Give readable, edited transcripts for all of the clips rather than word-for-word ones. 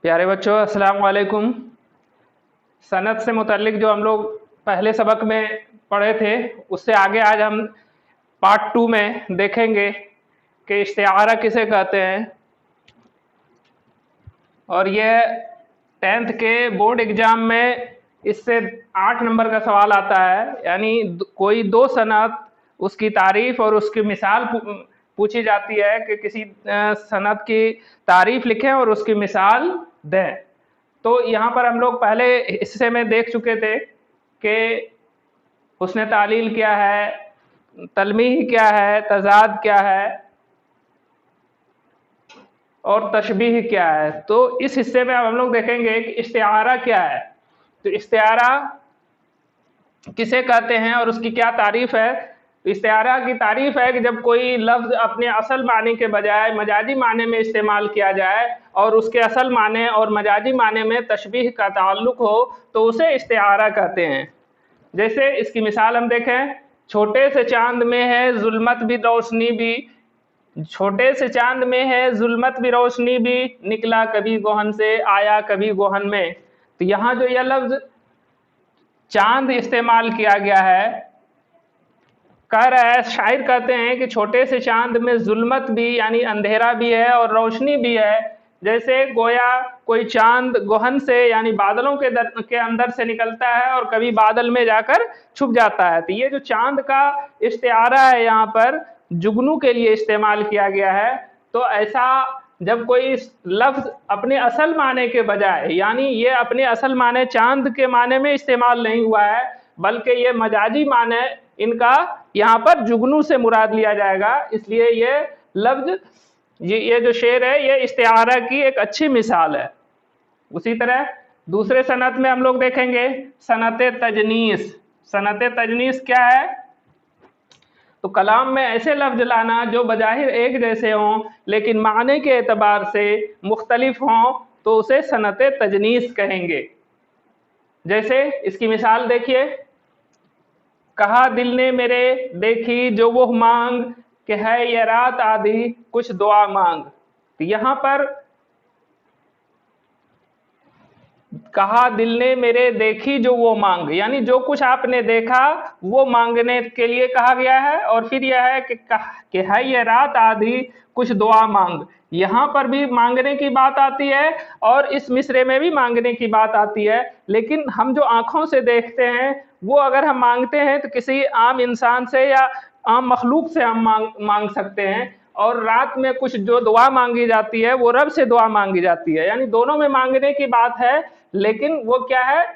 प्यारे बच्चों, अस्सलाम वालेकुम। सनद से मुतल्लिक जो हम लोग पहले सबक में पढ़े थे, उससे आगे आज हम पार्ट 2 में देखेंगे कि इस्तिआरा किसे कहते हैं। और यह 10th के बोर्ड एग्ज़ाम में इससे 8 नंबर का सवाल आता है। यानी कोई दो सनद, उसकी तारीफ़ और उसकी मिसाल पूछी जाती है कि किसी सनद की तारीफ़ लिखें और उसकी मिसाल दें। तो यहाँ पर हम लोग पहले हिस्से में देख चुके थे कि उसने तालील क्या है, तलमीह क्या है, तज़ाद क्या है और तशबीह क्या है। तो इस हिस्से में अब हम लोग देखेंगे कि इस्तिआरा क्या है। तो इस्तिआरा किसे कहते हैं और उसकी क्या तारीफ़ है। तो इस्तिआरा की तारीफ़ है कि जब कोई लफ्ज़ अपने असल माने के बजाय मजाजी माने में इस्तेमाल किया जाए और उसके असल माने और मजाजी माने में तशबीह का ताल्लुक़ हो तो उसे इस्तिआरा कहते हैं। जैसे इसकी मिसाल हम देखें, छोटे से चांद में है जुल्मत भी रोशनी भी, छोटे से चांद में है जुल्मत भी रोशनी भी, निकला कभी गोहन से आया कभी गोहन में। तो यहाँ जो यह लफ्ज़ चांद इस्तेमाल किया गया है, कह रहा है, शायर कहते हैं कि छोटे से चांद में जुल्मत भी यानी अंधेरा भी है और रोशनी भी है। जैसे गोया कोई चांद गोहन से यानी बादलों के अंदर से निकलता है और कभी बादल में जाकर छुप जाता है। तो ये जो चांद का इस्तिआरा है यहाँ पर जुगनू के लिए इस्तेमाल किया गया है। तो ऐसा जब कोई लफ्ज़ अपने असल माने के बजाय, यानी ये अपने असल माने चांद के माने में इस्तेमाल नहीं हुआ है बल्कि ये मजाजी माने इनका यहाँ पर जुगनू से मुराद लिया जाएगा, इसलिए ये लफ्ज़ ये जो शेर है ये इस्तिआरा की एक अच्छी मिसाल है। उसी तरह दूसरे सनत में हम लोग देखेंगे सनत तजनीस। सनत तजनीस क्या है? तो कलाम में ऐसे लफ्ज़ लाना जो बज़ाहिर एक जैसे हों लेकिन माने के एतबार से मुख्तलिफ हों तो उसे सनत तजनीस कहेंगे। जैसे इसकी मिसाल देखिए, कहा दिल ने मेरे देखी जो वो मांग कि है ये रात आधी कुछ दुआ मांग। तो यहाँ पर कहा दिल ने मेरे देखी जो वो मांग, यानी जो कुछ आपने देखा वो मांगने के लिए कहा गया है। और फिर यह है कि है ये रात आधी कुछ दुआ मांग, यहाँ पर भी मांगने की बात आती है और इस मिसरे में भी मांगने की बात आती है। लेकिन हम जो आँखों से देखते हैं वो अगर हम मांगते हैं तो किसी आम इंसान से या आम मखलूक से हम मांग सकते हैं, और रात में कुछ जो दुआ मांगी जाती है वो रब से दुआ मांगी जाती है। यानी दोनों में मांगने की बात है लेकिन वो क्या है,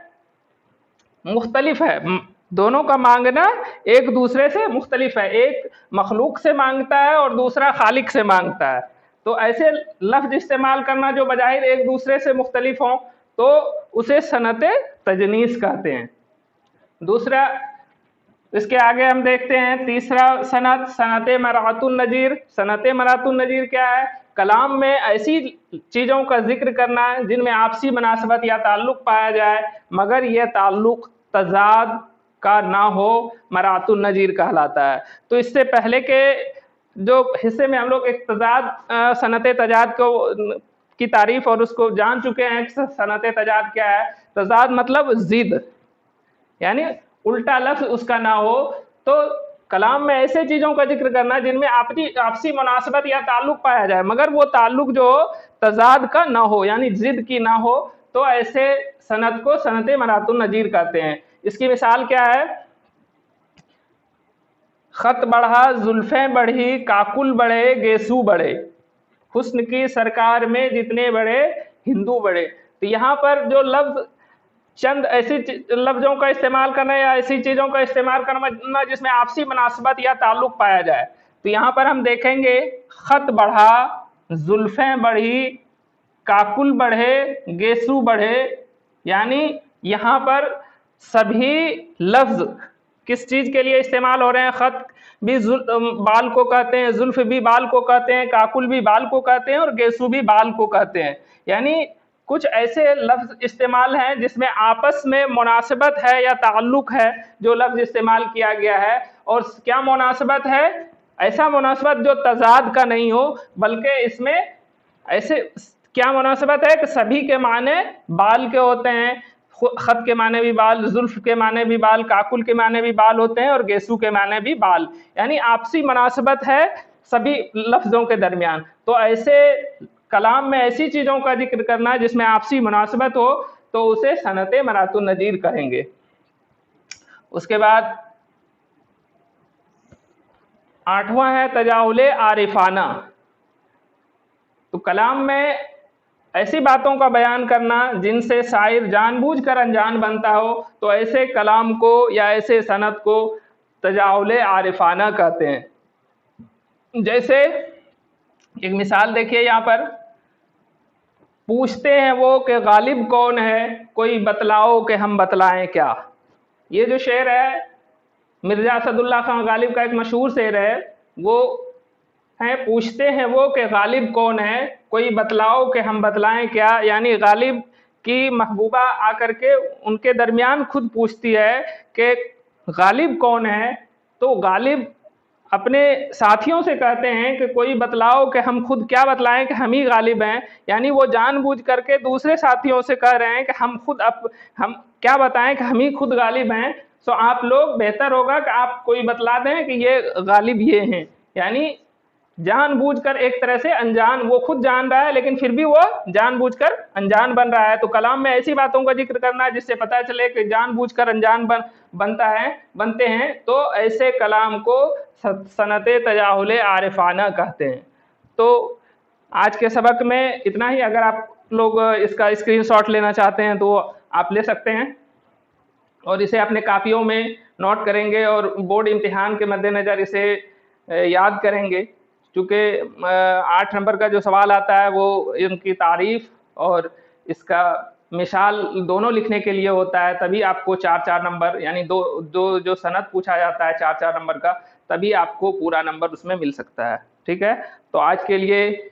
मुख्तलिफ है। दोनों का मांगना एक दूसरे से मुख्तलिफ है, एक मखलूक से मांगता है और दूसरा खालिक से मांगता है। तो ऐसे लफ्ज़ इस्तेमाल करना जो बजाहिर एक दूसरे से मुख्तलिफ हों तो उसे सनत तजनीस कहते हैं। दूसरा, इसके आगे हम देखते हैं तीसरा सनत, सनत मरातुन नज़ीर। सनत मरातुन नज़ीर क्या है? कलाम में ऐसी चीज़ों का जिक्र करना जिनमें आपसी मुनासबत या ताल्लुक़ पाया जाए मगर यह ताल्लुक़ तज़ाद का ना हो, मरातुन नज़ीर कहलाता है। तो इससे पहले के जो हिस्से में हम लोग एक तज़ाद, सनत तज़ाद की तारीफ़ और उसको जान चुके हैं। सनत तज़ाद क्या है? तज़ाद मतलब ज़िद, यानी उल्टा लफ्ज़ उसका ना हो। तो कलाम में ऐसे चीज़ों का जिक्र करना जिनमें आपसी मुनासबत या ताल्लुक़ पाया जाए मगर वो ताल्लुक़ जो तज़ाद का ना हो यानी ज़िद की ना हो, तो ऐसे सनद को सनत मरातुन नज़ीर कहते हैं। इसकी मिसाल क्या है? ख़त बढ़ा जुल्फ़ें बढ़ी काकुल बढ़े गेसू बढ़े, हुस्न की सरकार में जितने बड़े हिंदू बढ़े। तो यहाँ पर जो लफ्ज़ चंद ऐसी लफ्ज़ों का इस्तेमाल करना या ऐसी चीज़ों का इस्तेमाल करना जिसमें आपसी मुनासबत या ताल्लुक़ पाया जाए। तो यहाँ पर हम देखेंगे ख़त बढ़ा, जुल्फ़ें बढ़ी, काकुल बढ़े, गेसू बढ़े, यानी यहाँ पर सभी लफ्ज़ किस चीज़ के लिए इस्तेमाल हो रहे हैं? ख़त भी बाल को कहते हैं, जुल्फ़ भी बाल को कहते हैं, काकुल भी बाल को कहते हैं और गेसू भी बाल को कहते हैं। यानी कुछ ऐसे लफ्ज़ इस्तेमाल हैं जिसमें आपस में मुनासबत है या ताल्लुक़ है जो लफ्ज़ इस्तेमाल किया गया है। और क्या मुनासबत है? ऐसा मुनासबत जो तज़ाद का नहीं हो बल्कि इसमें ऐसे क्या मुनासिबत है कि सभी के माने बाल के होते हैं, खत के माने भी बाल, जुल्फ के माने भी बाल, काकुल के माने भी बाल होते हैं और गेसू के माने भी बाल, यानी आपसी मुनासिबत है सभी लफ्ज़ों के दरमियान। तो ऐसे कलाम में ऐसी चीज़ों का जिक्र करना जिसमें आपसी मुनासिबत हो तो उसे सनत मरातुन नज़ीर कहेंगे। उसके बाद 8वां है तजाहुले आरिफाना। तो कलाम में ऐसी बातों का बयान करना जिनसे शायर जानबूझकर अनजान बनता हो, तो ऐसे कलाम को या ऐसे सनत को तजाहुले आरिफाना कहते हैं। जैसे एक मिसाल देखिए यहाँ पर, पूछते हैं वो कि गालिब कौन है, कोई बतलाओ कि हम बतलाएं क्या। ये जो शेर है मिर्जा असदुल्ला खान गालिब का एक मशहूर शेर है, वो है पूछते हैं वो कि गालिब कौन है, कोई बतलाओ कि हम बतलाएं क्या। यानी गालिब की महबूबा आकर के उनके दरमियान खुद पूछती है कि गालिब कौन है, तो गालिब अपने साथियों से कहते हैं कि कोई बतलाओ कि हम खुद क्या बतलाएं कि हम ही गालिब हैं। यानी वो जानबूझ करके दूसरे साथियों से कह रहे हैं कि हम क्या बताएं कि हम ही खुद गालिब हैं, तो आप लोग बेहतर होगा कि आप कोई बतला दें कि ये गालिब ये हैं। यानी जानबूझकर एक तरह से अनजान, वो खुद जान रहा है लेकिन फिर भी वो जानबूझकर अनजान बन रहा है। तो कलाम में ऐसी बातों का जिक्र करना जिससे पता चले कि जानबूझकर अनजान बनते हैं, तो ऐसे कलाम को सनत तजाहुले आरिफाना कहते हैं। तो आज के सबक में इतना ही। अगर आप लोग इसका स्क्रीनशॉट लेना चाहते हैं तो आप ले सकते हैं और इसे अपने कापियों में नोट करेंगे और बोर्ड इम्तिहान के मद्देनज़र इसे याद करेंगे, चूँकि 8 नंबर का जो सवाल आता है वो इनकी तारीफ़ और इसका मिसाल दोनों लिखने के लिए होता है। तभी आपको 4-4 नंबर, यानी दो जो सनद पूछा जाता है 4-4 नंबर का, तभी आपको पूरा नंबर उसमें मिल सकता है। ठीक है, तो आज के लिए